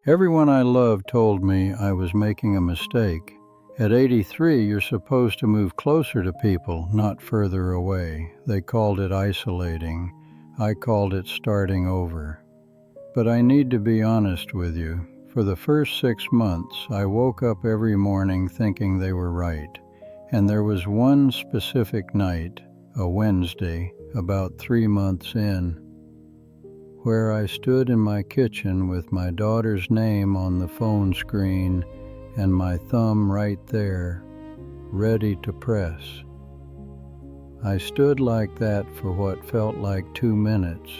Everyone I loved told me I was making a mistake. At 83, you're supposed to move closer to people, not further away. They called it isolating. I called it starting over. But I need to be honest with you. For the first 6 months, I woke up every morning thinking they were right. And there was one specific night, a Wednesday, about 3 months in, where I stood in my kitchen with my daughter's name on the phone screen and my thumb right there, ready to press. I stood like that for what felt like 2 minutes,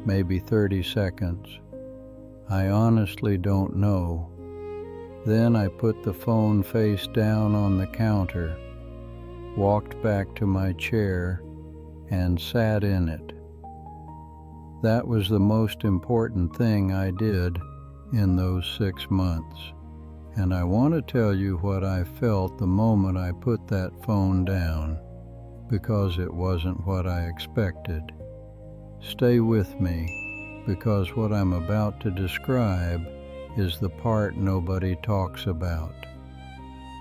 maybe 30 seconds. I honestly don't know. Then I put the phone face down on the counter, walked back to my chair, and sat in it. That was the most important thing I did in those 6 months. And I want to tell you what I felt the moment I put that phone down, because it wasn't what I expected. Stay with me, because what I'm about to describe is the part nobody talks about.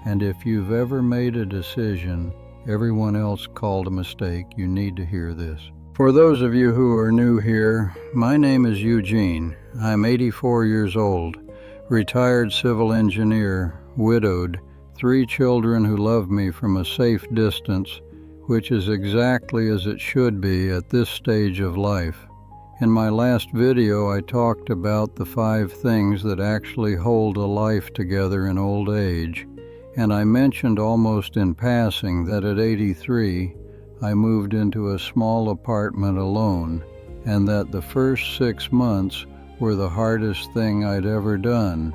And if you've ever made a decision everyone else called a mistake, you need to hear this. For those of you who are new here, my name is Eugene. I'm 84 years old, retired civil engineer, widowed, 3 children who love me from a safe distance, which is exactly as it should be at this stage of life. In my last video, I talked about the 5 things that actually hold a life together in old age, and I mentioned almost in passing that at 83, I moved into a small apartment alone, and that the first 6 months were the hardest thing I'd ever done.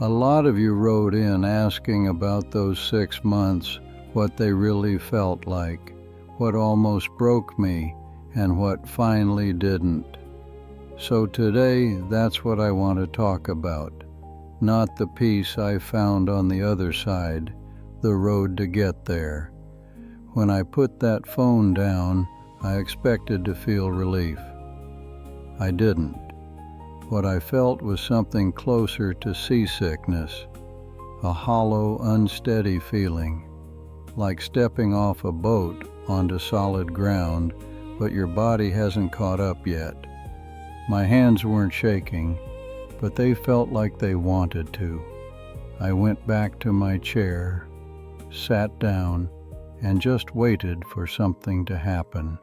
A lot of you wrote in asking about those 6 months, what they really felt like, what almost broke me, and what finally didn't. So today, that's what I want to talk about, not the peace I found on the other side, the road to get there. When I put that phone down, I expected to feel relief. I didn't. What I felt was something closer to seasickness, a hollow, unsteady feeling, like stepping off a boat onto solid ground, but your body hasn't caught up yet. My hands weren't shaking, but they felt like they wanted to. I went back to my chair, sat down, and just waited for something to happen,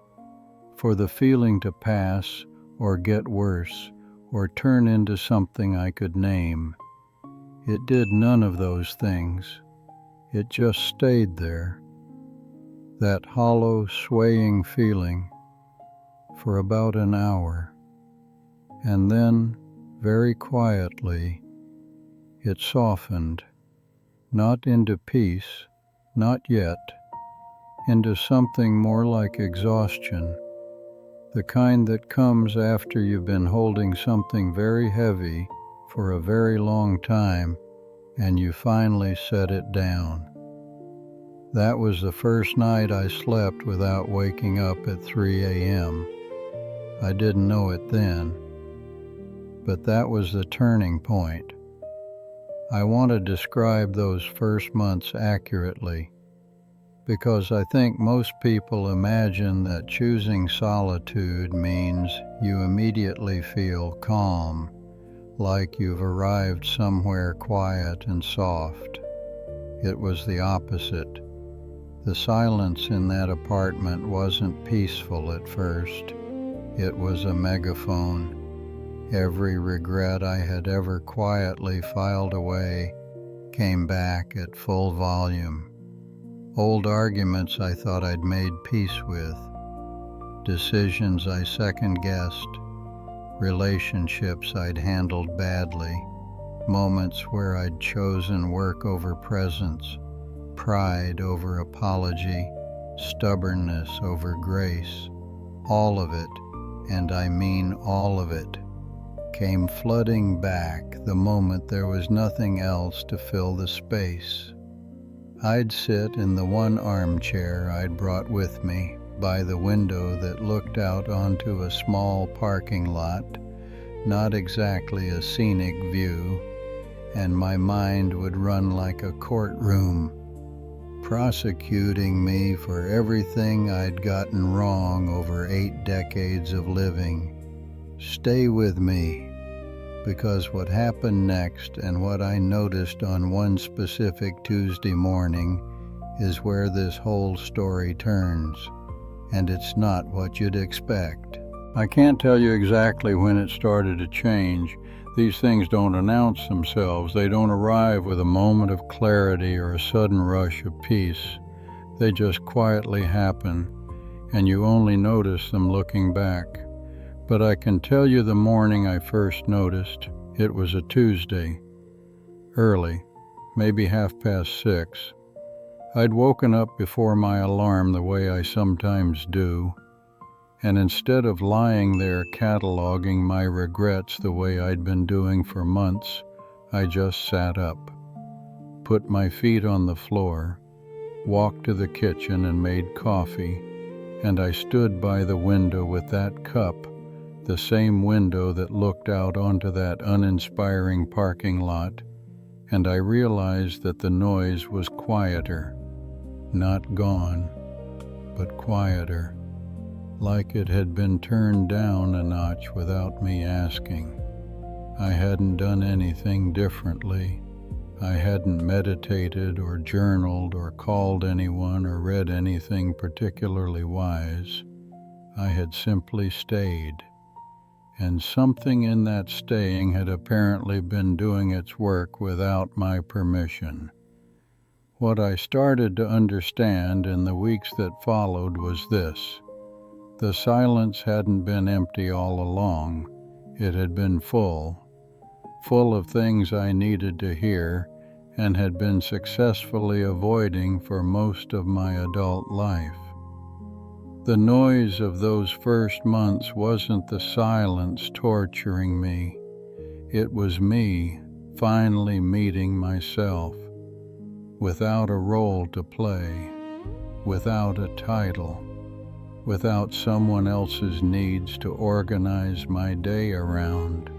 for the feeling to pass or get worse or turn into something I could name. It did none of those things. It just stayed there, that hollow, swaying feeling, for about an hour. And then, very quietly, it softened, not into peace, not yet, into something more like exhaustion, the kind that comes after you've been holding something very heavy for a very long time and you finally set it down. That was the first night I slept without waking up at 3 a.m. I didn't know it then, but that was the turning point. I want to describe those first months accurately, because I think most people imagine that choosing solitude means you immediately feel calm, like you've arrived somewhere quiet and soft. It was the opposite. The silence in that apartment wasn't peaceful at first. It was a megaphone. Every regret I had ever quietly filed away came back at full volume. Old arguments I thought I'd made peace with, decisions I second-guessed, relationships I'd handled badly, moments where I'd chosen work over presence, pride over apology, stubbornness over grace. All of it, and I mean all of it, came flooding back the moment there was nothing else to fill the space. I'd sit in the one armchair I'd brought with me by the window that looked out onto a small parking lot, not exactly a scenic view, and my mind would run like a courtroom, prosecuting me for everything I'd gotten wrong over 8 decades of living. Stay with me, because what happened next and what I noticed on one specific Tuesday morning is where this whole story turns, and it's not what you'd expect. I can't tell you exactly when it started to change. These things don't announce themselves. They don't arrive with a moment of clarity or a sudden rush of peace. They just quietly happen, and you only notice them looking back. But I can tell you the morning I first noticed. It was a Tuesday, early, maybe 6:30. I'd woken up before my alarm the way I sometimes do, and instead of lying there cataloging my regrets the way I'd been doing for months, I just sat up, put my feet on the floor, walked to the kitchen and made coffee, and I stood by the window with that cup, the same window that looked out onto that uninspiring parking lot, and I realized that the noise was quieter, not gone, but quieter, like it had been turned down a notch without me asking. I hadn't done anything differently. I hadn't meditated or journaled or called anyone or read anything particularly wise. I had simply stayed, and something in that staying had apparently been doing its work without my permission. What I started to understand in the weeks that followed was this: the silence hadn't been empty all along. It had been full of things I needed to hear and had been successfully avoiding for most of my adult life. The noise of those first months wasn't the silence torturing me. It was me finally meeting myself, without a role to play, without a title, without someone else's needs to organize my day around.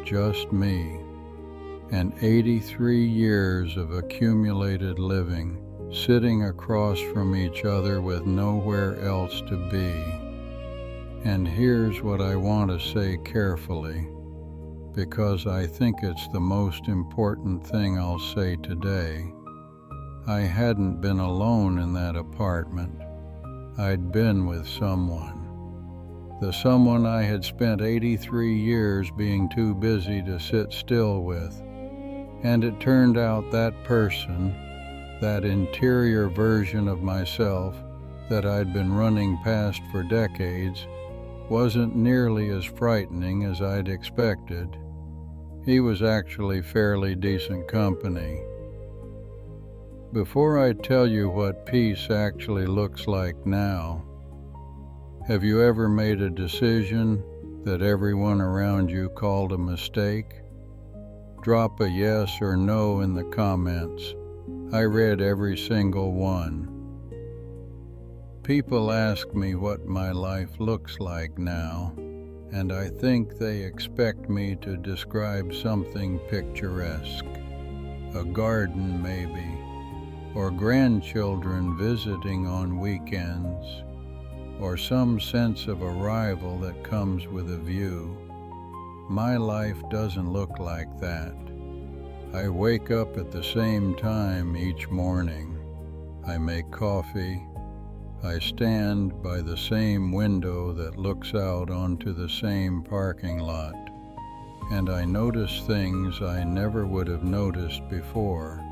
Just me, and 83 years of accumulated living, sitting across from each other with nowhere else to be. And here's what I want to say carefully, because I think it's the most important thing I'll say today. I hadn't been alone in that apartment. I'd been with someone. The someone I had spent 83 years being too busy to sit still with. And it turned out that person, that interior version of myself that I'd been running past for decades, wasn't nearly as frightening as I'd expected. He was actually fairly decent company. Before I tell you what peace actually looks like now, have you ever made a decision that everyone around you called a mistake? Drop a yes or no in the comments. I read every single one. People ask me what my life looks like now, and I think they expect me to describe something picturesque. A garden maybe, or grandchildren visiting on weekends, or some sense of arrival that comes with a view. My life doesn't look like that. I wake up at the same time each morning. I make coffee. I stand by the same window that looks out onto the same parking lot, and I notice things I never would have noticed before.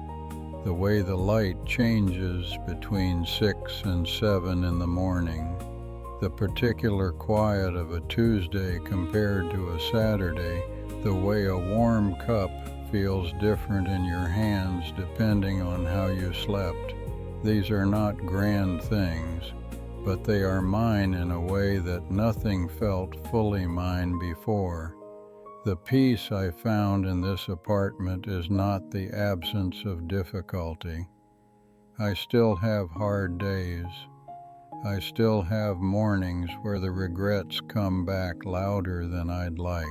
The way the light changes between 6 and 7 in the morning, the particular quiet of a Tuesday compared to a Saturday, the way a warm cup feels different in your hands depending on how you slept. These are not grand things, but they are mine in a way that nothing felt fully mine before. The peace I found in this apartment is not the absence of difficulty. I still have hard days. I still have mornings where the regrets come back louder than I'd like.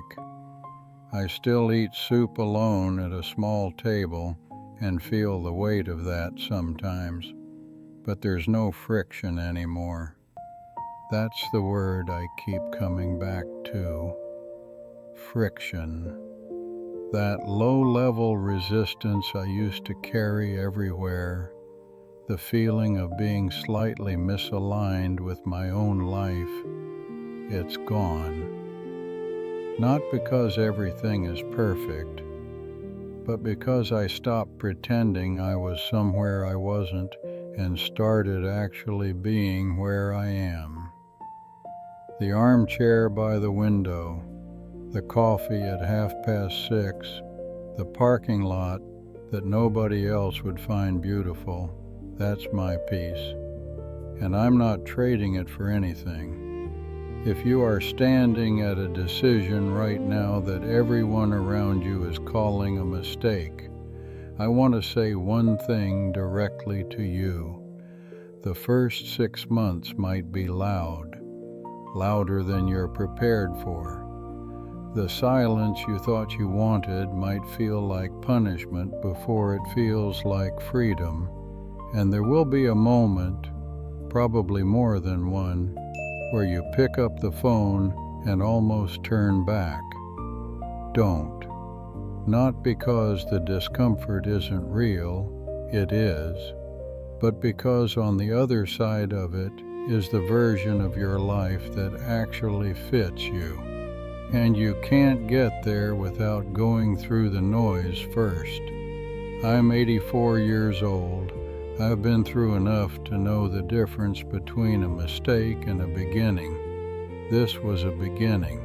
I still eat soup alone at a small table and feel the weight of that sometimes, but there's no friction anymore. That's the word I keep coming back to. Friction. That low-level resistance I used to carry everywhere, the feeling of being slightly misaligned with my own life, it's gone. Not because everything is perfect, but because I stopped pretending I was somewhere I wasn't and started actually being where I am. The armchair by the window, the coffee at 6:30, the parking lot that nobody else would find beautiful, that's my peace. And I'm not trading it for anything. If you are standing at a decision right now that everyone around you is calling a mistake, I want to say one thing directly to you. The first 6 months might be loud, louder than you're prepared for. The silence you thought you wanted might feel like punishment before it feels like freedom, and there will be a moment, probably more than one, where you pick up the phone and almost turn back. Don't. Not because the discomfort isn't real, it is, but because on the other side of it is the version of your life that actually fits you. And you can't get there without going through the noise first. I'm 84 years old. I've been through enough to know the difference between a mistake and a beginning. This was a beginning.